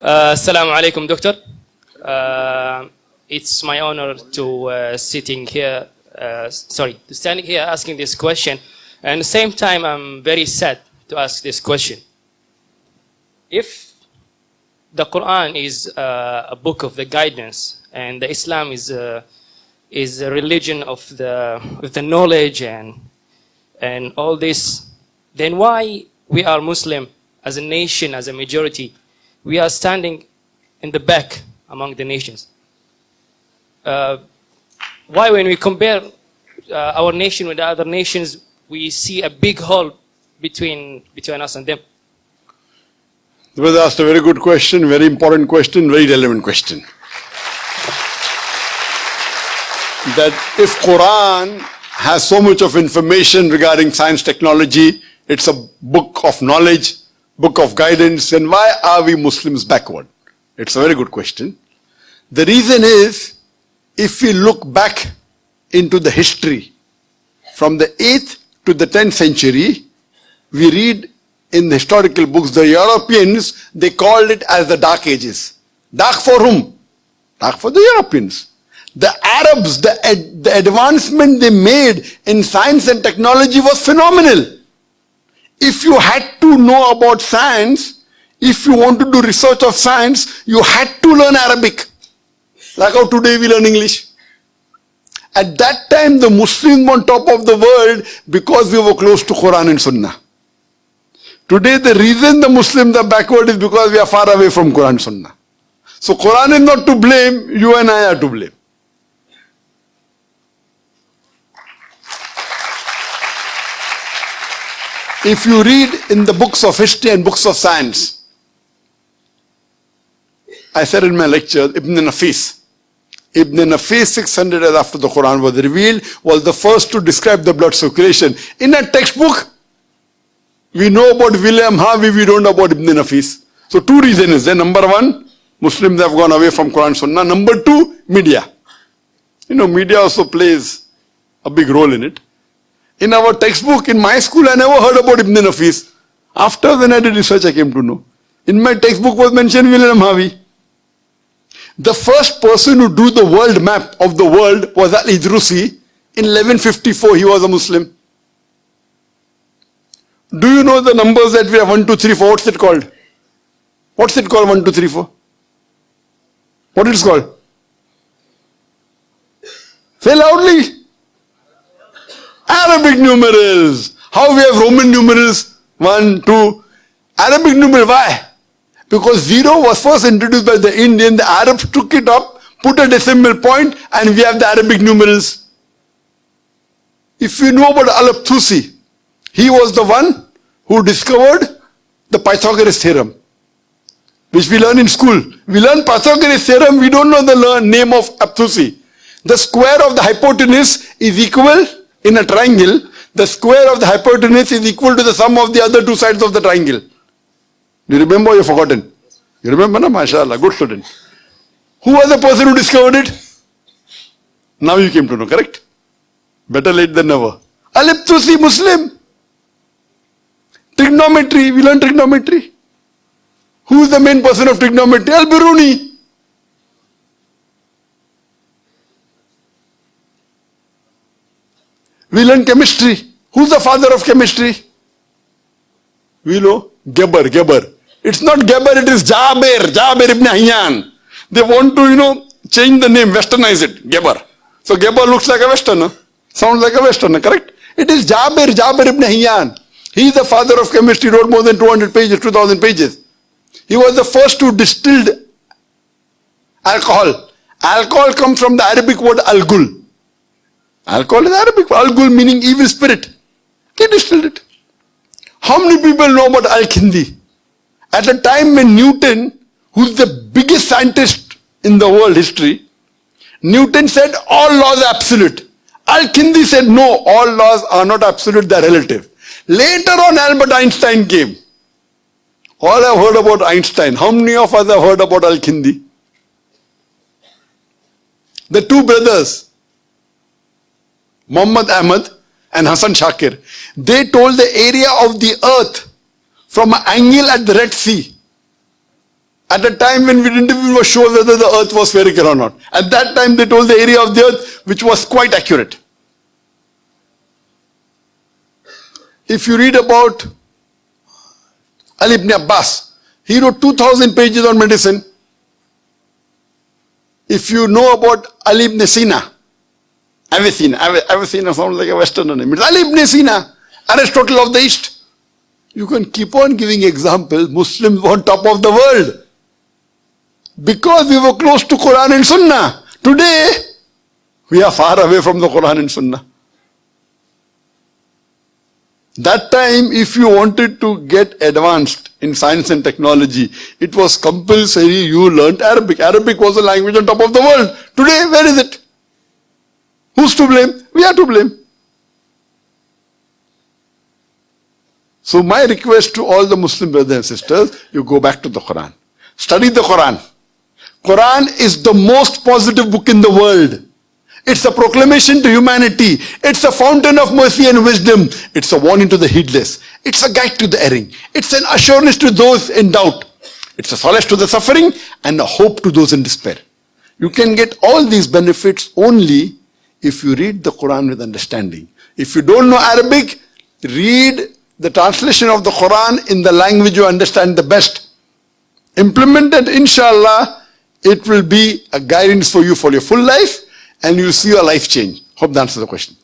Assalamu alaikum, Doctor. It's my honor to standing here asking this question. And at the same time, I'm very sad to ask this question. If the Qur'an is a book of the guidance, and the Islam is a religion of the knowledge and all this, then why we are Muslim as a nation, as a majority, we are standing in the back among the nations? Why when we compare our nation with the other nations, we see a big hole between us and them? The brother asked a very good question, very important question, very relevant question. That if Qur'an has so much of information regarding science, technology, it's a book of knowledge, book of guidance, then why are we Muslims backward? It's a very good question. The reason is, if we look back into the history, from the 8th to the 10th century, we read in the historical books, the Europeans, they called it as the Dark Ages. Dark for whom? Dark for the Europeans. The Arabs, the advancement they made in science and technology was phenomenal. If you had to know about science, if you want to do research of science, you had to learn Arabic. Like how today we learn English. At that time, the Muslims were on top of the world because we were close to Qur'an and Sunnah. Today, the reason the Muslims are backward is because we are far away from Qur'an and Sunnah. So Qur'an is not to blame, you and I are to blame. If you read in the books of history and books of science, I said in my lecture, Ibn Nafis. Ibn Nafis, 600 years after the Quran was revealed, was the first to describe the blood circulation. In a textbook, we know about William Harvey, we don't know about Ibn Nafis. So two reasons is there. Number one, Muslims have gone away from Quran Sunnah. Number two, media. You know, media also plays a big role in it. In our textbook, in my school, I never heard about Ibn Nafis. After when I did research, I came to know. In my textbook was mentioned William Harvey. The first person who drew the world map of the world was Al-Idrusi. In 1154, he was a Muslim. Do you know the numbers that we have? 1, 2, 3, 4. What's it called? What's it called? 1, 2, 3, 4. What is it called? Say loudly. Arabic numerals. How we have Roman numerals? 1, 2. Arabic numeral. Why? Because 0 was first introduced by the Indian. The Arabs took it up, put a decimal point, and we have the Arabic numerals. If you know about Al-Tusi, he was the one who discovered the Pythagoras theorem, which we learn in school. We learn Pythagoras theorem, we don't know the name of Al-Tusi. The square of the hypotenuse is equal in a triangle. The square of the hypotenuse is equal to the sum of the other two sides of the triangle. Do you remember or you've forgotten? You remember, na? MashaAllah, good student. Who was the person who discovered it? Now you came to know, correct? Better late than never. Al-Tusi, Muslim. Trigonometry, we learn trigonometry. Who is the main person of trigonometry? Al-Biruni. We learn chemistry. Who's the father of chemistry? We know Geber. It's not Geber, it is Jabir ibn Hayyan. They want to, change the name, westernize it, Geber. So Geber looks like a westerner, sounds like a westerner, correct? It is Jabir ibn Hayyan. He is the father of chemistry, wrote more than 200 pages, 2000 pages. He was the first who distilled alcohol. Alcohol comes from the Arabic word al-gul. Alcohol is Arabic, al-gul meaning evil spirit. He distilled it. How many people know about Al-Kindi? At the time when Newton, who's the biggest scientist in the world history, Newton said all laws are absolute. Al-Kindi said no, all laws are not absolute, they are relative. Later on, Albert Einstein came. All have heard about Einstein. How many of us have heard about Al-Kindi? The two brothers, Muhammad Ahmad and Hassan Shakir, they told the area of the earth from an angle at the Red Sea. At a time when we didn't even sure whether the earth was spherical or not. At that time they told the area of the earth which was quite accurate. If you read about Ali ibn Abbas, he wrote 2,000 pages on medicine. If you know about Ali ibn Sina, Avicenna sounds like a Westerner name. It's Ali ibn Sina, Aristotle of the East. You can keep on giving examples. Muslims were on top of the world because we were close to Qur'an and Sunnah. Today, we are far away from the Qur'an and Sunnah. That time, if you wanted to get advanced in science and technology, it was compulsory you learnt Arabic. Arabic was a language on top of the world. Today, where is it? Who's to blame? We are to blame. So my request to all the Muslim brothers and sisters, you go back to the Quran. Study the Quran. Quran is the most positive book in the world. It's a proclamation to humanity. It's a fountain of mercy and wisdom. It's a warning to the heedless. It's a guide to the erring. It's an assurance to those in doubt. It's a solace to the suffering and a hope to those in despair. You can get all these benefits only if you read the Quran with understanding. If you don't know Arabic, read the translation of the Quran in the language you understand the best. Implement it, inshallah, it will be a guidance for you for your full life and you'll see your life change. Hope that answers the question.